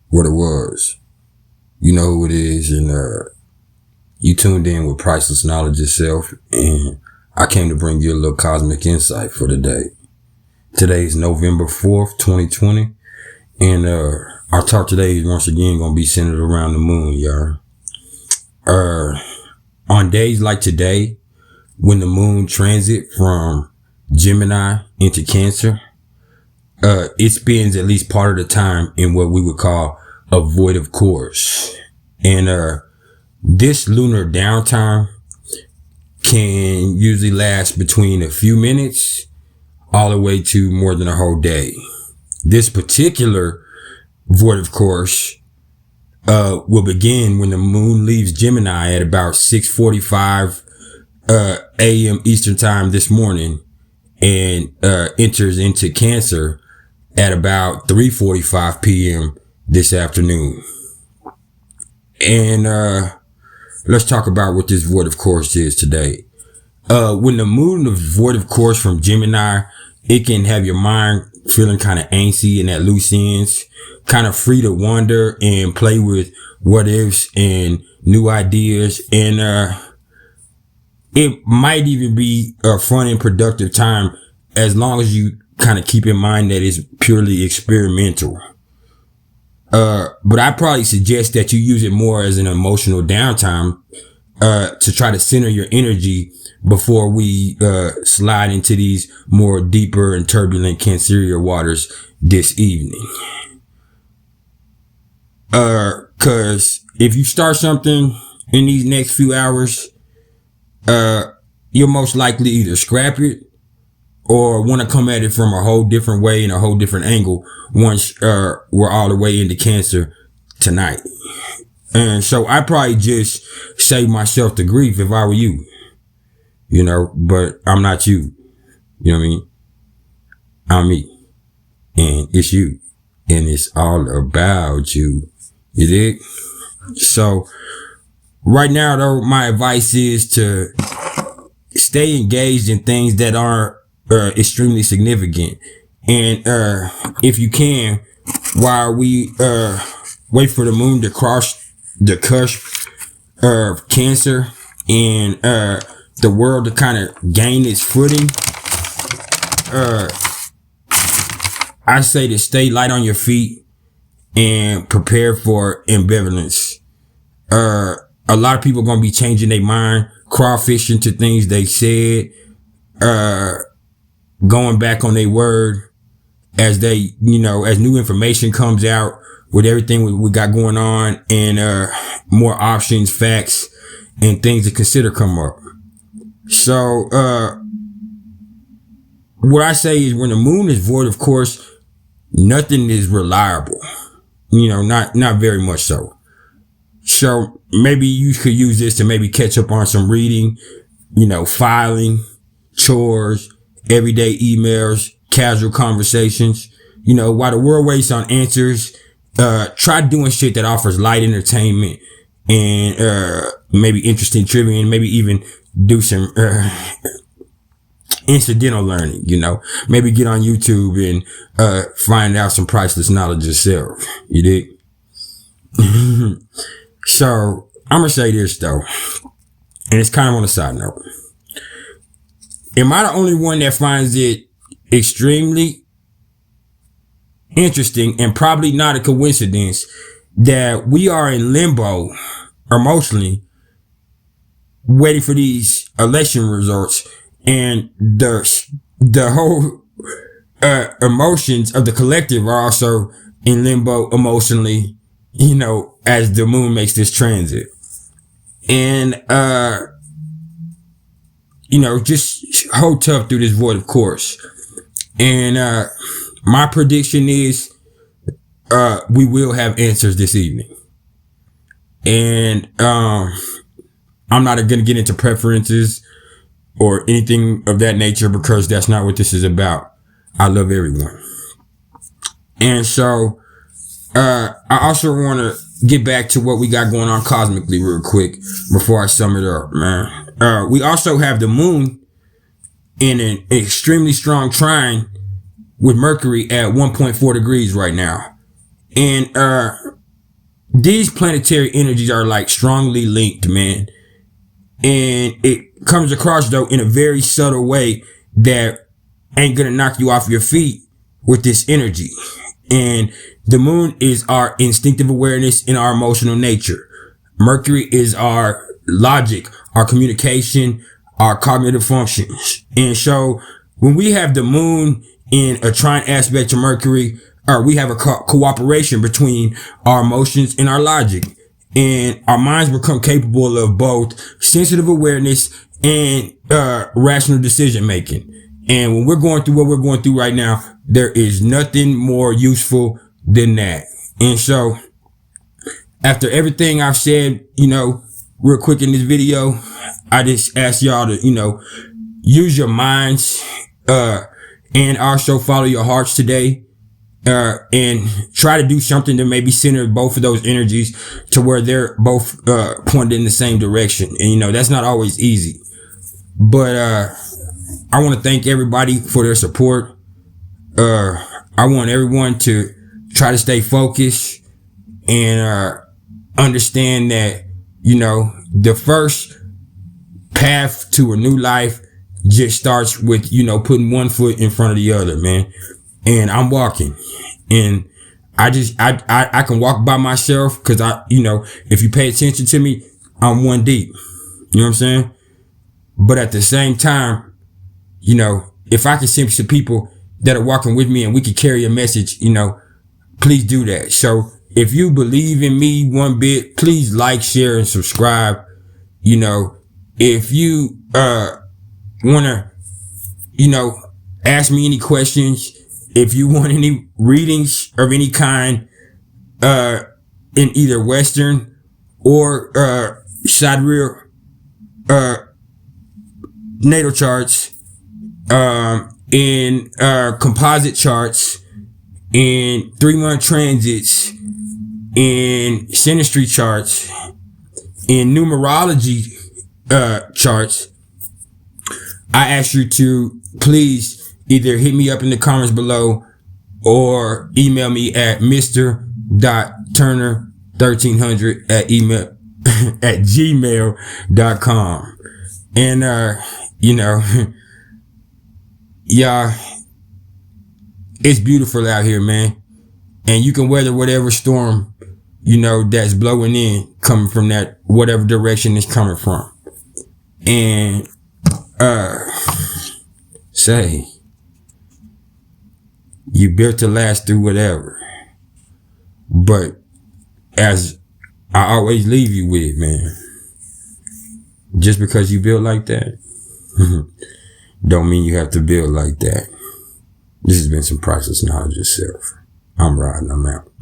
what it was. You know who it is, and you tuned in with Priceless Knowledge itself, and I came to bring you a little cosmic insight for the day. Today is November 4th, 2020, and our talk today is once again going to be centered around the moon, y'all. On days like today, when the moon transit from Gemini into Cancer, it spends at least part of the time in what we would call a void course. And this lunar downtime can usually last between a few minutes all the way to more than a whole day. This particular void course will begin when the moon leaves Gemini at about 6:45 a.m. Eastern time this morning and enters into Cancer at about 3:45 p.m. this afternoon. And let's talk about what this void of course is today. When the moon is void of course from Gemini, it can have your mind feeling kind of antsy and at loose ends, kind of free to wander and play with what ifs and new ideas. And it might even be a fun and productive time as long as you kind of keep in mind that it's purely experimental. But I probably suggest that you use it more as an emotional downtime, to try to center your energy before we, slide into these more deeper and turbulent Cancerian waters this evening. Cause if you start something in these next few hours, you'll most likely either scrap it or want to come at it from a whole different way and a whole different angle once we're all the way into Cancer tonight. And so I probably just save myself the grief if I were you, you know, but I'm not you. You know what I mean? I'm me. And it's you. And it's all about you. You dig? So right now, though, my advice is to stay engaged in things that are extremely significant. And if you can, while we wait for the moon to cross the cusp of Cancer and the world to kind of gain its footing, I say to stay light on your feet and prepare for ambivalence. A lot of people are going to be changing their mind, crawfishing to things they said, going back on their word as they, you know, as new information comes out with everything we got going on, and more options, facts, and things to consider come up. So what I say is when the moon is void of course, nothing is reliable. You know, not very much so. So maybe you could use this to maybe catch up on some reading, you know, filing, chores, everyday emails, casual conversations. You know, while the world waits on answers, try doing shit that offers light entertainment and maybe interesting trivia, and maybe even do some incidental learning. You know, maybe get on YouTube and find out some priceless knowledge yourself. You dig? So I'm gonna say this though, and it's kind of on a side note. Am I the only one that finds it extremely interesting, and probably not a coincidence, that we are in limbo emotionally waiting for these election results, and the whole emotions of the collective are also in limbo emotionally, you know, as the moon makes this transit. And you know, just hold tough through this void of course. And my prediction is we will have answers this evening. And I'm not going to get into preferences or anything of that nature, because that's not what this is about. I love everyone. And so I also want to get back to what we got going on cosmically real quick before I sum it up, man. We also have the moon in an extremely strong trine with Mercury at 1.4 degrees right now. And these planetary energies are like strongly linked, man. And it comes across though in a very subtle way that ain't gonna knock you off your feet with this energy. And the moon is our instinctive awareness and our emotional nature. Mercury is our logic, our communication, our cognitive functions. And so when we have the moon in a trine aspect to Mercury, or we have a cooperation between our emotions and our logic. And our minds become capable of both sensitive awareness and rational decision making. And when we're going through what we're going through right now, there is nothing more useful than that. And so after everything I've said, real quick in this video, I just ask y'all to, use your minds, and also follow your hearts today. And try to do something to maybe center both of those energies to where they're both pointed in the same direction. And that's not always easy. But I want to thank everybody for their support. I want everyone to try to stay focused and understand that the first path to a new life just starts with putting one foot in front of the other, man. And I'm walking, and I can walk by myself because if you pay attention to me, I'm one deep. You know what I'm saying? But at the same time, if I can send some people that are walking with me and we can carry a message, please do that. So if you believe in me one bit, please like, share, and subscribe. If you, wanna, ask me any questions, if you want any readings of any kind, in either Western or, sidereal, natal charts, in, composite charts, in 3-month transits, in synastry charts, in numerology, charts, I ask you to please either hit me up in the comments below or email me at mr.turner1300 at gmail.com. And, y'all, it's beautiful out here, man. And you can weather whatever storm, that's blowing in, coming from that, whatever direction it's coming from. And, say, you built to last through whatever. But as I always leave you with, man, just because you built like that, don't mean you have to build like that. This has been some Priceless Knowledge of Self. I'm Rod and I'm out.